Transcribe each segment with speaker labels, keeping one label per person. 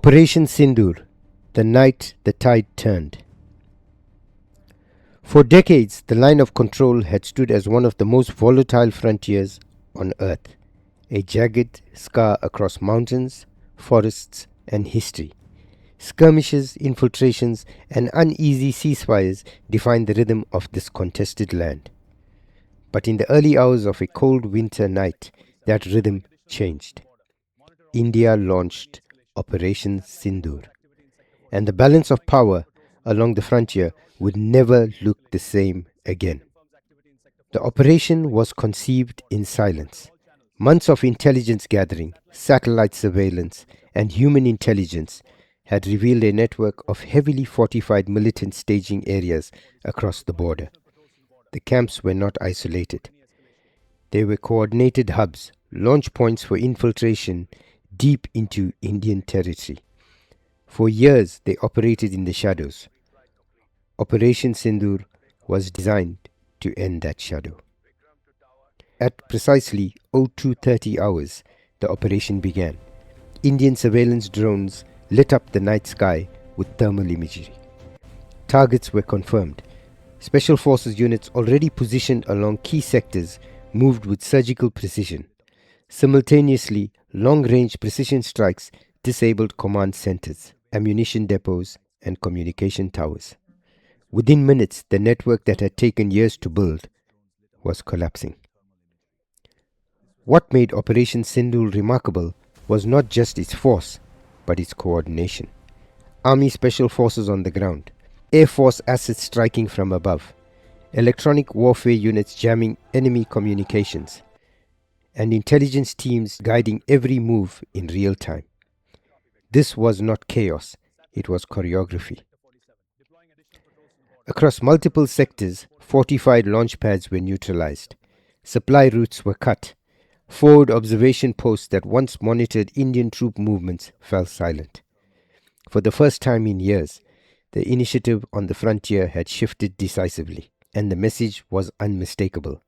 Speaker 1: Operation Sindoor, the night the tide turned. For decades, the line of control had stood as one of the most volatile frontiers on Earth, a jagged scar across mountains, forests, and history. Skirmishes, infiltrations, and uneasy ceasefires defined the rhythm of this contested land. But in the early hours of a cold winter night, that rhythm changed. India launched Operation Sindoor, and the balance of power along the frontier would never look the same again. The operation was conceived in silence. Months of intelligence gathering, satellite surveillance, and human intelligence had revealed a network of heavily fortified militant staging areas across the border. The camps were not isolated. They were coordinated hubs, launch points for infiltration deep into Indian territory. For years, they operated in the shadows. Operation Sindoor was designed to end that shadow. At precisely 02:30 hours, the operation began. Indian surveillance drones lit up the night sky with thermal imagery. Targets were confirmed. Special forces units already positioned along key sectors moved with surgical precision. Simultaneously, long-range precision strikes disabled command centers, ammunition depots, and communication towers. Within minutes, the network that had taken years to build was collapsing. What made Operation Sindoor remarkable was not just its force, but its coordination. Army Special Forces on the ground, Air Force assets striking from above, electronic warfare units jamming enemy communications, and intelligence teams guiding every move in real time. This was not chaos, it was choreography. Across multiple sectors, fortified launch pads were neutralized. Supply routes were cut. Forward observation posts that once monitored Indian troop movements fell silent. For the first time in years, the initiative on the frontier had shifted decisively, and the message was unmistakable.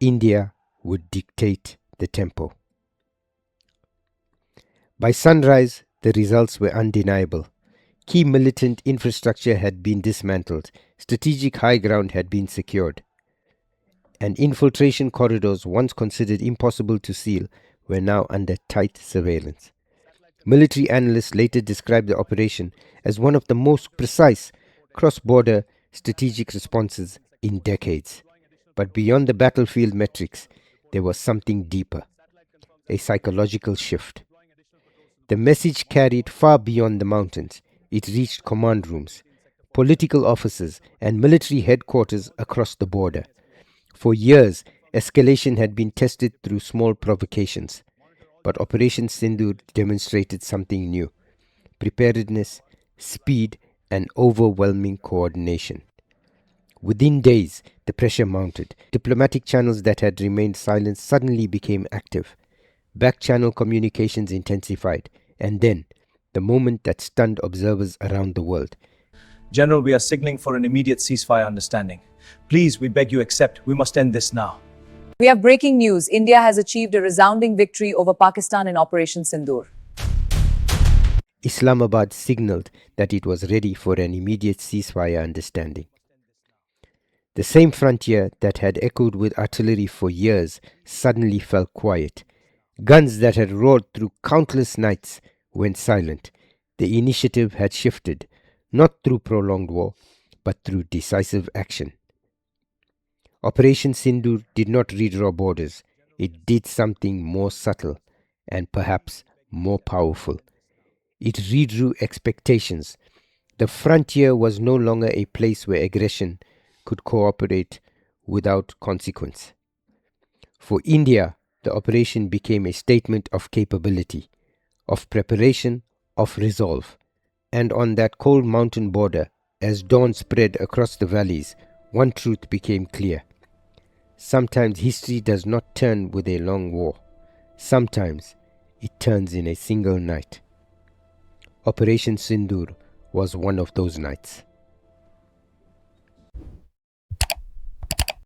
Speaker 1: India would dictate the tempo. By sunrise, the results were undeniable. Key militant infrastructure had been dismantled, strategic high ground had been secured, and infiltration corridors once considered impossible to seal were now under tight surveillance. Military analysts later described the operation as one of the most precise cross-border strategic responses in decades. But beyond the battlefield metrics, there was something deeper, a psychological shift. The message carried far beyond the mountains. It reached command rooms, political offices, and military headquarters across the border. For years, escalation had been tested through small provocations. But Operation Sindoor demonstrated something new: preparedness, speed, and overwhelming coordination. Within days, the pressure mounted. Diplomatic channels that had remained silent suddenly became active. Back-channel communications intensified. And then, the moment that stunned observers around the world.
Speaker 2: General, we are signaling for an immediate ceasefire understanding. Please, we beg you accept. We must end this now.
Speaker 3: We have breaking news. India has achieved a resounding victory over Pakistan in Operation Sindoor.
Speaker 1: Islamabad signaled that it was ready for an immediate ceasefire understanding. The same frontier that had echoed with artillery for years suddenly fell quiet. Guns that had roared through countless nights went silent. The initiative had shifted, not through prolonged war, but through decisive action. Operation Sindoor did not redraw borders. It did something more subtle and perhaps more powerful. It redrew expectations. The frontier was no longer a place where aggression could cooperate without consequence. For India, the operation became a statement of capability, of preparation, of resolve. And on that cold mountain border, as dawn spread across the valleys, one truth became clear. Sometimes history does not turn with a long war. Sometimes it turns in a single night. Operation Sindoor was one of those nights.